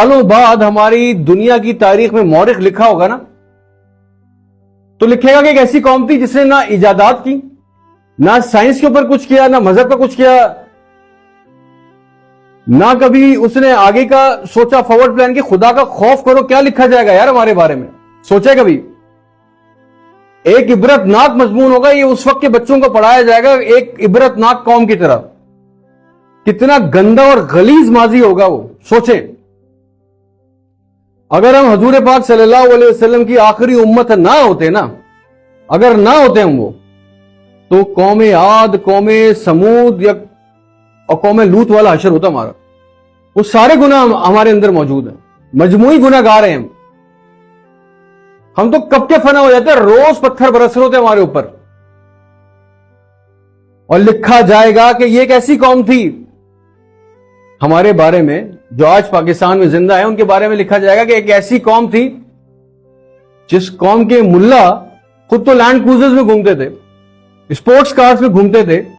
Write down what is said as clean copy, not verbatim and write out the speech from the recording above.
سالوں بعد ہماری دنیا کی تاریخ میں مورخ لکھا ہوگا نا، تو لکھے گا کہ ایک ایسی قوم تھی جس نے نہ ایجادات کی، نہ سائنس کے اوپر کچھ کیا، نہ مذہب کا کچھ کیا، نہ کبھی اس نے آگے کا سوچا فارورڈ پلان کی خدا کا خوف کرو. کیا لکھا جائے گا یار ہمارے بارے میں؟ سوچے کبھی؟ ایک عبرت ناک مضمون ہوگا، یہ اس وقت کے بچوں کو پڑھایا جائے گا ایک عبرت ناک قوم کی طرح. کتنا گندا اور غلیظ ماضی ہوگا وہ، سوچیں. اگر ہم حضور پاک صلی اللہ علیہ وسلم کی آخری امت نہ ہوتے نا، اگر نہ ہوتے ہم وہ، تو قوم عاد، قوم سمود یا قوم لوط والا حشر ہوتا ہمارا. وہ سارے گناہ ہمارے اندر موجود ہیں، مجموعی گناہ گار ہیں ہم تو کب کے فنا ہو جاتے ہیں، روز پتھر برس رہے ہوتے ہیں ہمارے اوپر. اور لکھا جائے گا کہ یہ ایک ایسی قوم تھی ہمارے بارے میں جو آج پاکستان میں زندہ ہے، ان کے بارے میں لکھا جائے گا کہ ایک ایسی قوم تھی جس قوم کے ملا خود تو لینڈ کروزرز میں گھومتے تھے، اسپورٹس کارز میں گھومتے تھے،